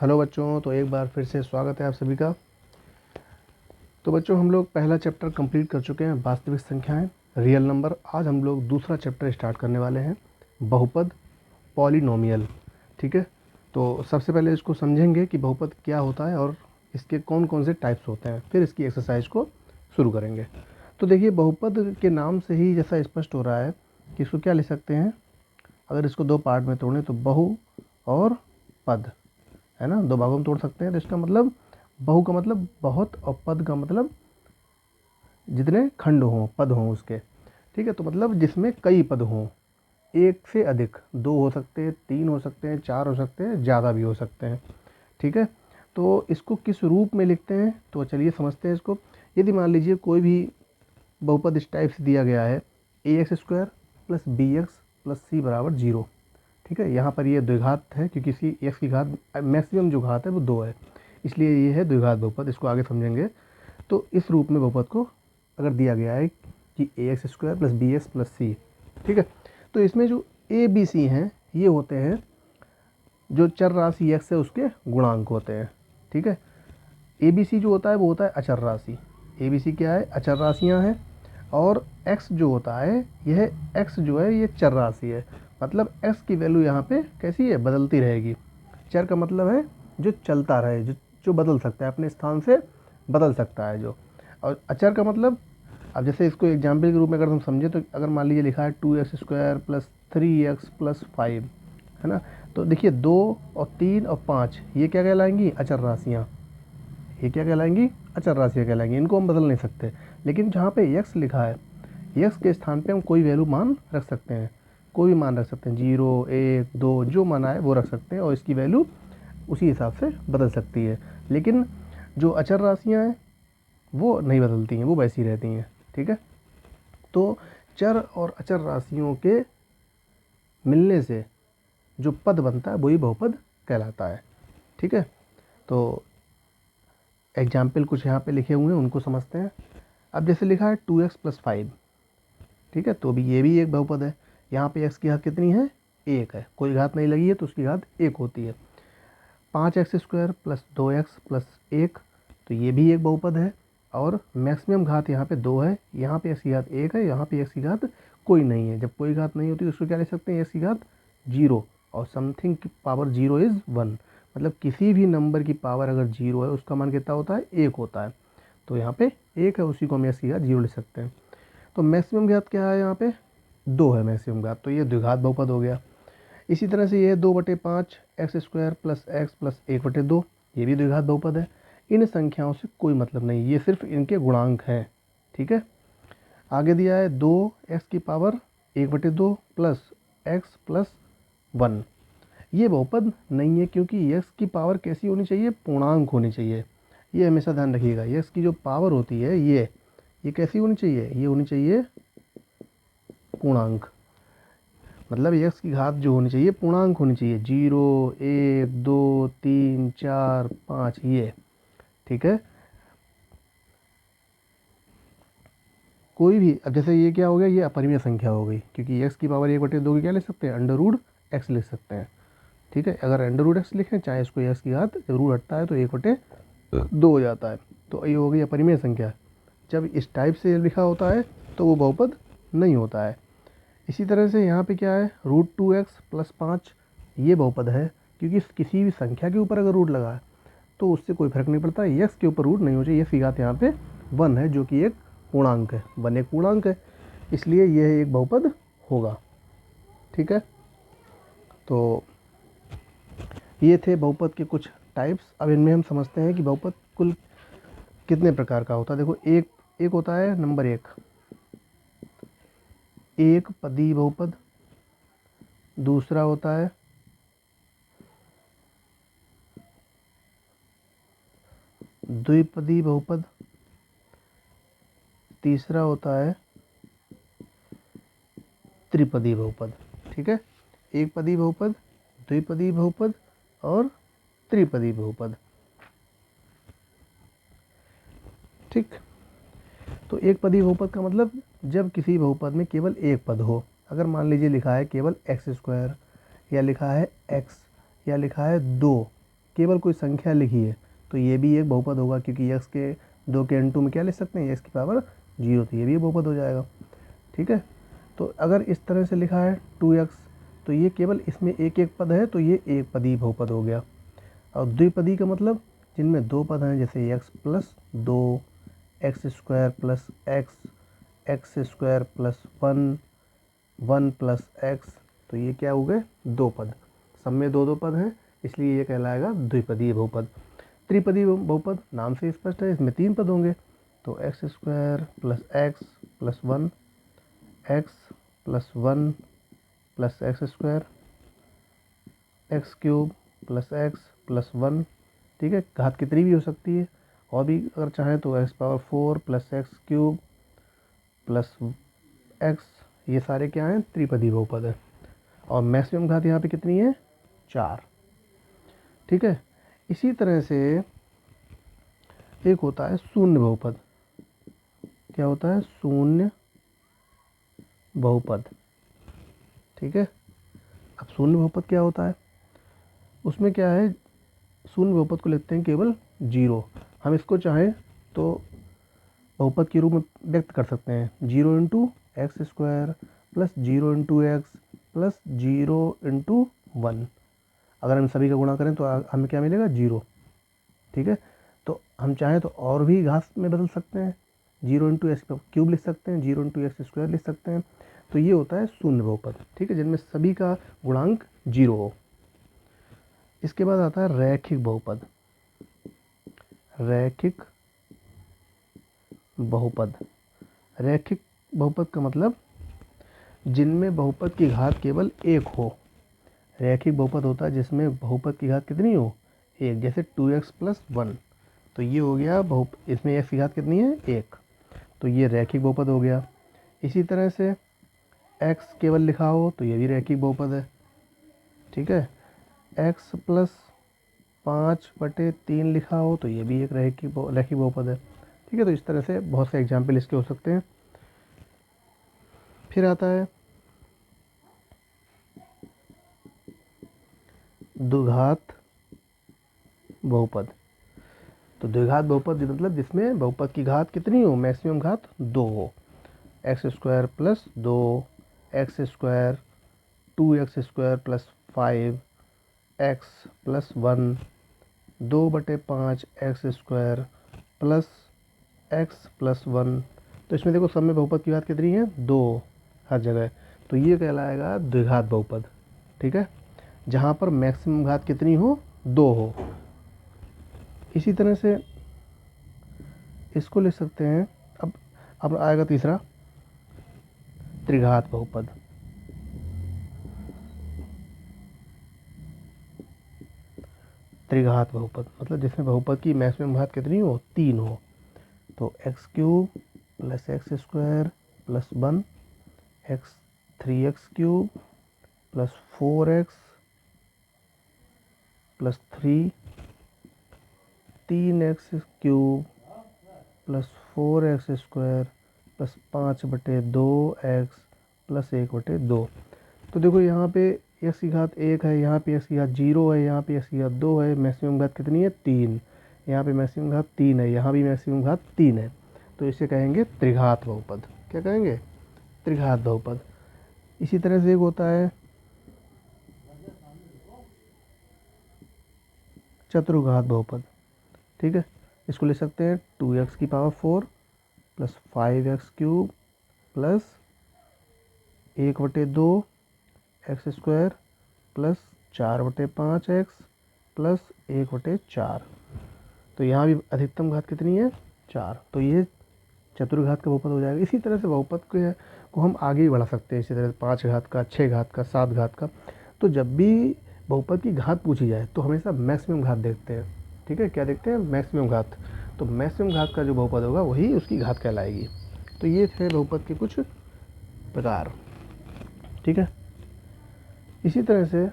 Hello बच्चों, तो एक बार फिर से स्वागत है आप सभी का। तो बच्चों, हम लोग पहला चैप्टर कंप्लीट कर चुके हैं, वास्तविक संख्याएं, रियल नंबर। आज हम लोग दूसरा चैप्टर स्टार्ट करने वाले हैं, बहुपद, पॉलिनोमियल। ठीक है, तो सबसे पहले इसको समझेंगे कि बहुपद क्या होता है और इसके कौन कौन से टाइप्स होते हैं, फिर इसकी एक्सरसाइज को शुरू करेंगे। तो देखिए, बहुपद के नाम से ही जैसा स्पष्ट हो रहा है कि इसको क्या लिख सकते हैं, अगर इसको दो पार्ट में तोड़ें तो बहु और पद, है ना, दो भागों में तोड़ सकते हैं। तो इसका मतलब बहु का मतलब बहुत और पद का मतलब जितने खंड हों, पद हों उसके। ठीक है, तो मतलब जिसमें कई पद हों, एक से अधिक, दो हो सकते हैं, तीन हो सकते हैं, चार हो सकते हैं, ज़्यादा भी हो सकते हैं। ठीक है, तो इसको किस रूप में लिखते हैं, तो चलिए समझते हैं इसको। यदि मान लीजिए कोई भी बहुपद इस टाइप से दिया गया है, a x square plus b x plus c बराबर 0। ठीक है, यहाँ पर ये द्विघात है क्योंकि इसी एक्स की घात मैक्सिमम जो घात है वो 2 है, इसलिए ये है द्विघात बहुपद। इसको आगे समझेंगे। तो इस रूप में बहुपद को अगर दिया गया है कि a x square plus b x plus c, ठीक है, तो इसमें जो ए बी सी हैं ये होते हैं जो चर राशि एक्स है उसके गुणांक होते हैं। ठीक है, ए बी सी जो होता है वो होता है अचर राशि। ए बी सी क्या है, अचर राशियाँ हैं। और x जो होता है, यह x जो है ये चर राशि है, मतलब x की वैल्यू यहाँ पे कैसी है, बदलती रहेगी। चर का मतलब है जो चलता रहे, जो बदल सकता है, अपने स्थान से बदल सकता है जो। और अचर का मतलब, अब जैसे इसको एग्जाम्पल के रूप में अगर हम समझें तो अगर मान लीजिए लिखा है 2x square plus 3x plus 5, है ना, तो देखिए 2 और 3 और 5 ये क्या कहलाएंगी, अचर राशियाँ। ये क्या कहलाएंगी, अचर राशियाँ कहलाएंगी, इनको हम बदल नहीं सकते। लेकिन जहाँ पे x लिखा है, x के स्थान पे हम कोई वैल्यू मान रख सकते हैं, कोई भी मान रख सकते हैं, 0 1 2 जो मान आए वो रख सकते हैं और इसकी वैल्यू उसी हिसाब से बदल सकती है। लेकिन जो अचर राशियाँ हैं वो नहीं बदलती हैं, वो वैसी रहती हैं। ठीक है, तो चर और अचर राशियों के मिलने से जो पद बनता है वही बहुपद कहलाता है। ठीक है, तो एग्जाम्पल कुछ यहाँ पे लिखे हुए हैं उनको समझते हैं। अब जैसे लिखा है 2x प्लस 5, ठीक है, तो भी ये भी एक बहुपद है। यहाँ पे x की घात कितनी है, 1 है, कोई घात नहीं लगी है तो उसकी घात 1 होती है। 5x square plus 2x plus 1, तो ये भी एक बहुपद है। और मैक्सिमम घात यहाँ पे 2 है, यहाँ पे x की घात 1 है, यहाँ पे x की घात कोई नहीं है। जब कोई घात नहीं होती तो उसको क्या लिख सकते हैं, x की घात 0 और समथिंग की पावर 0 इज़ 1, मतलब किसी भी नंबर की पावर अगर 0 है उसका मान कितना होता है, 1 होता है। तो यहाँ पे 1 है, उसी को हम x की घात 0 लिख सकते हैं। तो मैक्सिमम घात क्या है, यहाँ पे 2 है मैक्सिमम घात, तो ये द्विघात बहुपद हो गया। इसी तरह से ये 2/5 x square plus x plus 1/2, ये भी द्विघात बहुपद है। इन संख्याओं से कोई मतलब नहीं, ये सिर्फ इनके गुणांक हैं। ठीक है, आगे दिया है 2x की पावर 1/2 प्लस एक्स प्लस 1, ये बहुपद नहीं है क्योंकि x की पावर कैसी होनी चाहिए, पूर्णांक होनी चाहिए। ये हमेशा ध्यान रखिएगा, x की जो पावर होती है ये कैसी होनी चाहिए, ये होनी चाहिए पूर्णांक। मतलब x की घात जो होनी चाहिए पूर्णांक होनी चाहिए, 0 1 2 3 4 5 ये। ठीक है, कोई भी, अब जैसे ये क्या हो गया, ये अपरिमेय संख्या हो गई क्योंकि x की पावर 1/2 की क्या लिख सकते हैं, अंडर रूट x लिख सकते हैं। ठीक है, अगर अंडर रूट x लिखें चाहे इसको x की घात, जब रूट हटता है तो 1/2 हो जाता है, तो ये हो गई अपरिमेय संख्या। जब इस टाइप से लिखा होता है तो वो बहुपद नहीं होता है। इसी तरह से यहाँ पे क्या है, √2x प्लस 5, ये बहुपद है क्योंकि किसी भी संख्या के ऊपर अगर रूट लगा है तो उससे कोई फर्क नहीं पड़ता, एक्स के ऊपर रूट नहीं हो चाहिए। ये घात यहाँ पे 1 है जो कि एक पूर्णांक है, 1 एक पूर्णांक है, इसलिए यह एक बहुपद होगा। ठीक है, तो ये थे बहुपद के कुछ टाइप्स। अब इनमें हम समझते हैं कि बहुपद कुल कितने प्रकार का होता है। देखो, एक होता है नंबर 1 पदी बहुपद, दूसरा होता है द्विपदी बहुपद, तीसरा होता है त्रिपदी बहुपद। ठीक है, एक पदी बहुपद, द्विपदी बहुपद और त्रिपदी बहुपद। ठीक, तो एक पदी बहुपद का मतलब जब किसी बहुपद में केवल एक पद हो। अगर मान लीजिए लिखा है केवल एक्स स्क्वायर, या लिखा है एक्स, या लिखा है 2, केवल कोई संख्या लिखी है तो ये भी एक बहुपद होगा, क्योंकि x के 2 के n2 में क्या लिख सकते हैं, x की पावर 0, तो ये भी बहुपद हो जाएगा। ठीक है, तो अगर इस तरह से लिखा है 2x, तो ये केवल इसमें एक एक पद है, तो ये एक पदी बहुपद हो गया। और द्विपदी का मतलब जिनमें दो पद हैं, जैसे x plus 2, x square plus x, x square plus 1, 1 plus x, तो ये क्या हो गए, दो पद। सब में दो दो पद हैं, इसलिए ये कहलाएगा द्विपदीय बहुपद। त्रिपदी बहुपद नाम से स्पष्ट है, इसमें 3 पद होंगे, तो x square plus x plus 1, x plus 1 plus x square, x cube plus x plus 1। ठीक है, घात कितनी भी हो सकती है, और भी अगर चाहें तो x power 4 plus x cube plus x, ये सारे क्या हैं, त्रिपदी बहुपद है। और मैक्सिमम घात यहाँ पे कितनी है, 4। ठीक है, इसी तरह से एक होता है शून्य बहुपद। क्या होता है, शून्य बहुपद। ठीक है, अब शून्य बहुपद क्या होता है, उसमें क्या है, शून्य बहुपद को लिखते हैं केवल 0। हम इसको चाहें तो बहुपद के रूप में व्यक्त कर सकते हैं, 0 into x square plus 0 into x plus 0 into 1। अगर हम सभी का गुणा करें तो हमें क्या मिलेगा, 0। ठीक है, तो हम चाहें तो और भी घात में बदल सकते हैं, 0 इंटू एक्स क्यूब लिख सकते हैं, 0 इंटू एक्स स्क्वायर लिख सकते हैं, तो ये होता है शून्य बहुपद। ठीक है, जिनमें सभी का गुणांक 0 हो। इसके बाद आता है रैखिक बहुपद। रैखिक बहुपद, रैखिक बहुपद का मतलब जिनमें बहुपद की घात केवल एक हो। रैखिक बहुपद होता है जिसमें बहुपद की घात कितनी हो, एक, जैसे 2x प्लस 1, तो ये हो गया इसमें x की घात कितनी है, 1, तो ये रैखिक बहुपद हो गया। इसी तरह से x केवल लिखा हो तो ये भी रैखिक बहुपद है। ठीक है, x प्लस 5/3 लिखा हो तो ये भी एक रैखिक बहुपद है। ठीक है, तो इस तरह से बहुत से एग्जाम्पल इसके हो सकते हैं। फिर आता है द्विघात बहुपद। तो द्विघात बहुपद मतलब जिसमें बहुपद की घात कितनी हो, मैक्सिमम घात 2 हो। X square plus 2 x square, 2x square plus 5 x plus 1, 2/5 x square plus x plus 1। तो इसमें देखो सब में बहुपद की घात कितनी है, 2 हर जगह, तो ये कहलाएगा द्विघात बहुपद। ठीक है, जहाँ पर मैक्सिमम घात कितनी हो, 2 हो। इसी तरह से इसको लिख सकते हैं। अब आएगा तीसरा, त्रिघात बहुपद। त्रिघात बहुपद मतलब जिसमें बहुपद की मैक्सिमम घात कितनी हो, 3 हो। तो x cube plus x square plus 1, x 3x cube plus 4x plus 3, 3x cube plus 4x square plus 5/2x plus 1/2। तो देखो यहाँ पे x की घात 1 है, यहाँ पे x की घात 0 है, यहाँ पे x की घात 2 है, मैक्सिमम घात कितनी है, 3। यहाँ पे मैक्सिमम घात 3 है, यहाँ भी मैक्सिमम घात 3 है, तो इसे कहेंगे त्रिघात बहुपद। क्या कहेंगे, त्रिघात बहुपद। इसी तरह से एक होता है चतुर्घात बहुपद। ठीक है, इसको लिख सकते हैं 2x की power 4 plus 5x cube plus 1/2 x square plus 4/5x plus 1/4। तो यहाँ भी अधिकतम घात कितनी है, 4, तो ये चतुर्घात का बहुपद हो जाएगा। इसी तरह से बहुपद को हम आगे भी बढ़ा सकते हैं, इसी तरह से 5 घात का, 6 घात का, 7 घात का। तो जब भी बहुपद की घात पूछी जाए तो हमेशा मैक्सिमम घात देखते हैं। ठीक है, क्या देखते हैं, मैक्सिमम घात। तो मैक्सिमम घात का जो बहुपद होगा वही उसकी घात कहलाएगी। तो ये थे बहुपद के कुछ प्रकार। ठीक है, इसी तरह से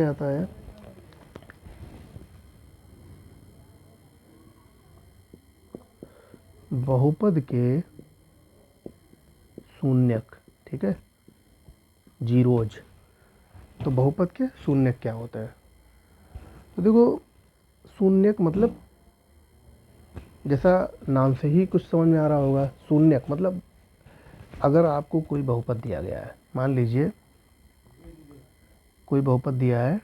आता है बहुपद के शून्यक, ठीक है, जीरोज। तो बहुपद के शून्यक क्या होता है? तो देखो, शून्यक मतलब जैसा नाम से ही कुछ समझ में आ रहा होगा, शून्यक मतलब अगर आपको कोई बहुपद दिया गया है, मान लीजिए कोई बहुपद दिया है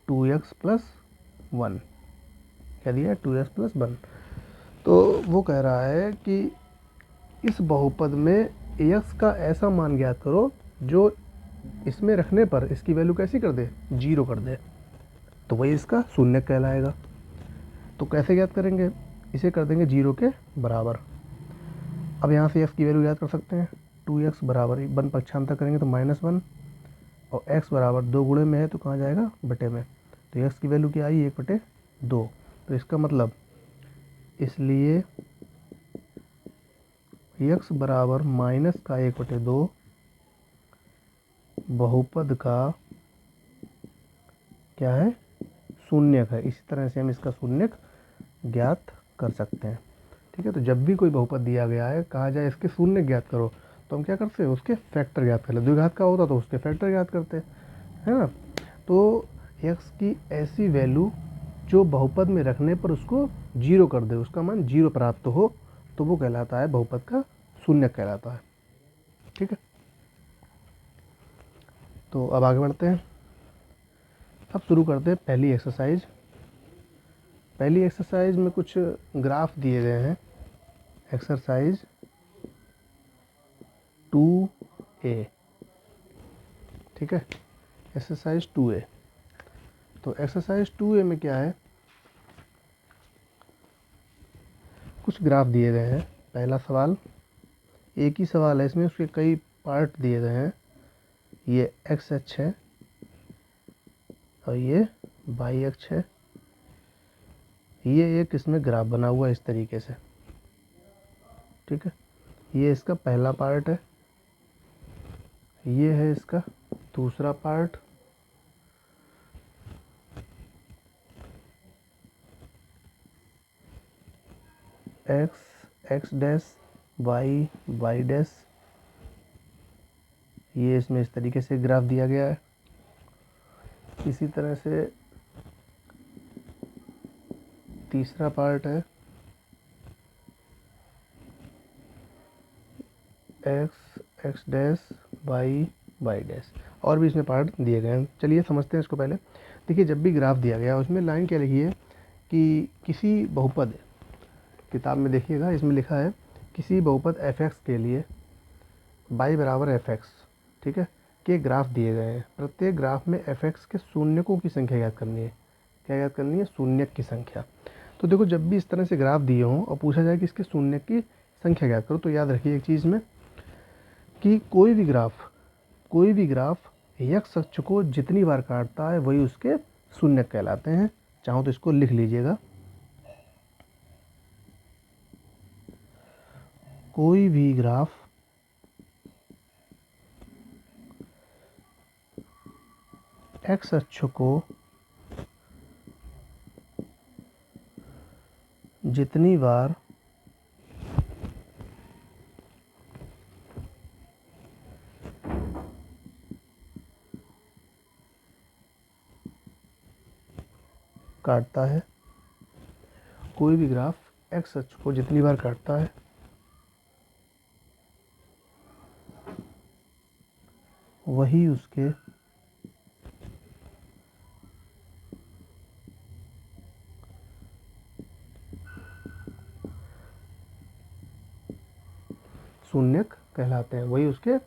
2x प्लस 1, क्या दिया है? 2x plus 1। तो वो कह रहा है कि इस बहुपद में x का ऐसा मान ज्ञात करो जो इसमें रखने पर इसकी वैल्यू कैसी कर दे? 0 कर दे। तो वही इसका शून्य कहलाएगा। तो कैसे ज्ञात करेंगे? इसे कर देंगे 0 के बराबर। अब यहाँ से x की वैल्यू ज्ञात कर सकते हैं। 2x बराबर 1 पक्षांतर करेंगे तो -1, और x बराबर 2 गुणे में है तो कहाँ जाएगा? बटे में। तो x की वैल्यू क्या आई? 1/2। तो इसका मतलब इसलिए x बराबर माइनस का 1/2 बहुपद का क्या है? शून्यक है। इसी तरह से हम इसका शून्यक ज्ञात कर सकते हैं। ठीक है, तो जब भी कोई बहुपद दिया गया है, कहा जाए इसके शून्य ज्ञात करो, तो हम क्या करते हैं? उसके फैक्टर ज्ञात कर ले। द्विघात का होता तो उसके फैक्टर ज्ञात करते हैं, है ना। तो x की ऐसी वैल्यू जो बहुपद में रखने पर उसको 0 कर दे, उसका मान 0 प्राप्त हो, तो वो कहलाता है बहुपद का शून्य कहलाता है। ठीक है, तो अब आगे बढ़ते हैं। अब शुरू करते हैं पहली एक्सरसाइज। पहली एक्सरसाइज में कुछ ग्राफ दिए गए हैं। एक्सरसाइज 2A, ठीक है, एक्सरसाइज 2A। तो एक्सरसाइज 2A में क्या है? कुछ ग्राफ दिए गए हैं। पहला सवाल एक ही सवाल है, इसमें उसके कई पार्ट दिए गए हैं। ये एक्स अक्ष है और ये वाई अक्ष है। ये एक इसमें ग्राफ बना हुआ है इस तरीके से, ठीक है। ये इसका पहला पार्ट है, ये है इसका दूसरा part, X X dash Y Y dash. ये इसमें इस तरीके से ग्राफ दिया गया है। इसी तरह से तीसरा पार्ट है X X dash Y Y dash. और भी इसमें पार्ट दिए गए हैं। चलिए समझते हैं इसको पहले। देखिए, जब भी ग्राफ दिया गया उसमें लाइन क्या लिखी है कि किसी बहुपद, किताब में देखिएगा इसमें लिखा है किसी बहुपद f(x) के लिए y बराबर f(x), ठीक है, के ग्राफ दिए गए हैं। प्रत्येक ग्राफ में f(x) के शून्यकों की संख्या ज्ञात करनी है। क्या ज्ञात करनी है? शून्यक की संख्या। तो देखो, जब भी इस तरह से ग्राफ दिए हों और पूछा जाए कि इसके शून्यक की संख्या ज्ञात करो, तो याद रखिए एक चीज़ में कि कोई भी ग्राफ x अक्ष को जितनी बार काटता है वही उसके शून्यक कहलाते हैं। चाहो तो इसको लिख लीजिएगा। कोई भी ग्राफ x अक्ष को जितनी बार काटता है, कोई भी ग्राफ x अक्ष को जितनी बार काटता है वही उसके शून्यक कहलाते हैं, वही उसके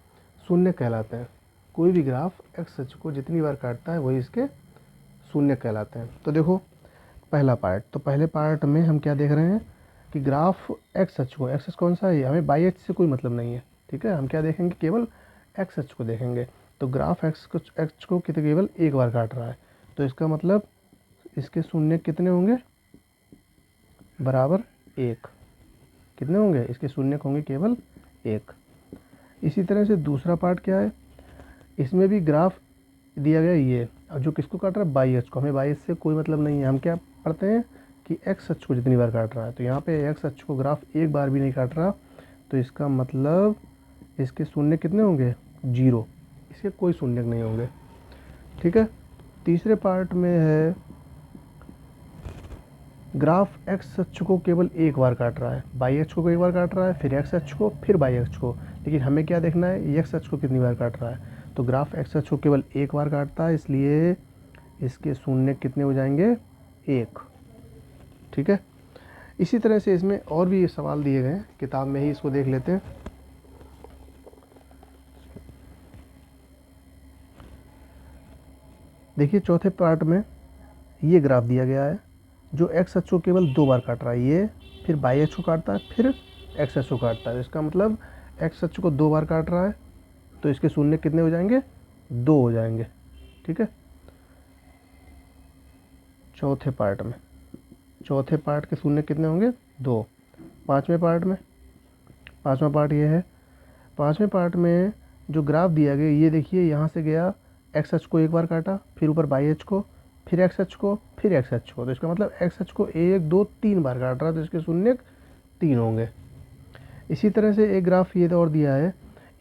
शून्यक कहलाते हैं। कोई भी ग्राफ x अक्ष को जितनी बार काटता है वही इसके शून्यक कहलाते हैं। तो देखो पहला पार्ट, तो पहले पार्ट में हम क्या देख रहे हैं कि ग्राफ x अक्ष को, x अक्ष कौन सा है? हमें y अक्ष से कोई मतलब नहीं है, ठीक है। हम क्या देखेंगे? केवल x अक्ष को देखेंगे। तो ग्राफ x को केवल एक बार काट रहा है, तो इसका मतलब इसके शून्यक कितने होंगे? बराबर 1। कितने होंगे? इसके शून्यक होंगे केवल 1। इसी तरह से दूसरा पार्ट क्या है? इसमें भी ग्राफ दिया गया ये, और जो किसको काट रहा है? बाई अक्ष को। हमें बाई अक्ष से कोई मतलब नहीं है। हम क्या पढ़ते हैं कि एक्स अक्ष को जितनी बार काट रहा है। तो यहाँ पे एक्स अक्ष को ग्राफ एक बार भी नहीं काट रहा, तो इसका मतलब इसके शून्य कितने होंगे, 0, इसके कोई शून्य नहीं होंगे। ठीक है। तीसरे पार्ट में है ग्राफ एक्स अक्ष को केवल एक बार काट रहा है, वाई अक्ष को एक बार काट रहा है, फिर एक्स अक्ष को, फिर वाई अक्ष को, लेकिन हमें क्या देखना है, एक्स अक्ष को कितनी बार काट रहा है। तो ग्राफ एक्स अक्ष को केवल एक बार काटता है, इसलिए इसके शून्य कितने हो जाएंगे, 1। ठीक है। इसी तरह से इसमें और भी सवाल दिए गए हैं, किताब में ही इसको देख लेते हैं। देखिए चौथे पार्ट में ये ग्राफ दिया गया है जो एक्स अक्ष को केवल 2 बार काट रहा है, ये फिर वाई अक्ष को काटता है, फिर एक्स अक्ष को काटता है। इसका मतलब एक्स अक्ष को 2 बार काट रहा है, तो इसके शून्य कितने हो जाएंगे, 2 हो जाएंगे। ठीक है। चौथे पार्ट के शून्य कितने होंगे, 2। पाँचवें पार्ट में, पाँचवा पार्ट ये है, पाँचवें पार्ट में जो ग्राफ दिया गया, ये देखिए यहाँ से गया, एक्स अक्ष को एक बार काटा, फिर ऊपर वाई अक्ष को, फिर एक्स अक्ष को, फिर एक्स अक्ष को। तो इसका मतलब एक्स अक्ष को 1 2 3 बार काट रहा है, तो इसके शून्य 3 होंगे। इसी तरह से एक ग्राफ ये और दिया है,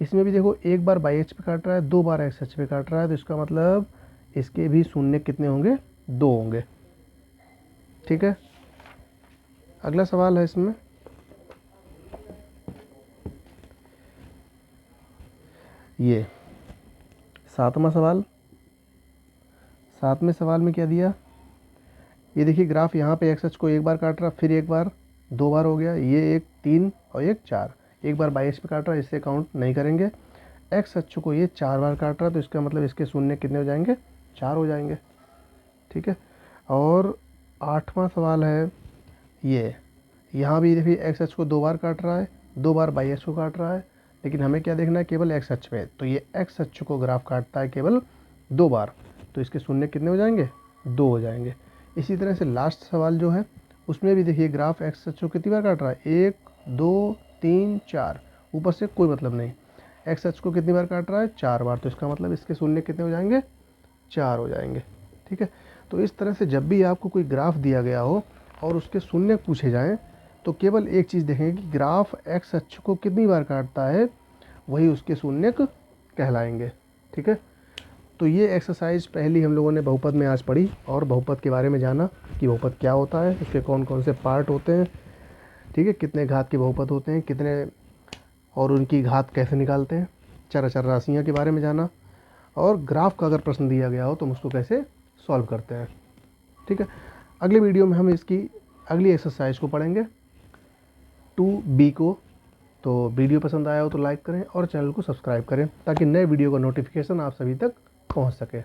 इसमें भी देखो एक बार वाई अक्ष पे काट रहा है, 2 बार एक्स अक्ष पे काट रहा है, तो इसका मतलब इसके भी शून्य कितने होंगे, 2 होंगे। ठीक है। अगला सवाल है इसमें, ये 7वां सवाल। 7वें सवाल में क्या दिया, ये देखिए ग्राफ यहाँ पे एक्स अक्ष को एक बार काट रहा, फिर एक बार, 2 बार हो गया, ये एक 3 और एक 4, एक बार वाई अक्ष पे काट रहा है, इससे काउंट नहीं करेंगे। एक्स अक्ष को ये 4 बार काट रहा है, तो इसका मतलब इसके शून्य कितने हो जाएंगे, 4 हो जाएंगे। ठीक है। और 8वां सवाल है ये, यहाँ भी देखिए एक्स अक्ष को 2 बार काट रहा है, 2 बार वाई अक्ष को काट रहा है, लेकिन हमें क्या देखना है, केवल एक्स अक्ष पे। तो ये एक्स अक्ष को ग्राफ काटता है केवल 2 बार, तो इसके शून्य कितने हो जाएंगे, 2 हो जाएंगे। इसी तरह से लास्ट सवाल जो है उसमें भी देखिए ग्राफ एक्स अक्ष को कितनी बार काट रहा है, 1 2 3 4, ऊपर से कोई मतलब नहीं। एक्स अक्ष को कितनी बार काट रहा है, 4 बार, तो इसका मतलब इसके शून्य कितने हो जाएंगे, 4 हो जाएंगे। ठीक है। तो इस तरह से जब भी आपको कोई ग्राफ दिया गया हो और उसके शून्य पूछे जाएं, तो केवल एक चीज़ देखेंगे कि ग्राफ एक्स अक्ष को कितनी बार काटता है, वही उसके शून्य कहलाएंगे। ठीक है। तो ये एक्सरसाइज पहली हम लोगों ने बहुपद में आज पढ़ी और बहुपद के बारे में जाना कि बहुपद क्या होता है, इसके कौन कौन से पार्ट होते हैं। ठीक है। कितने घात के बहुपद होते हैं, कितने, और उनकी घात कैसे निकालते हैं, चर राशियाँ के बारे में जाना, और ग्राफ का अगर प्रश्न दिया गया हो तो हम उसको कैसे सॉल्व करते हैं। ठीक है। अगले वीडियो में हम इसकी अगली एक्सरसाइज को पढ़ेंगे 2B को। तो वीडियो पसंद आया हो तो लाइक करें और चैनल को सब्सक्राइब करें ताकि नए वीडियो का नोटिफिकेशन आप सभी तक पहुंच सके।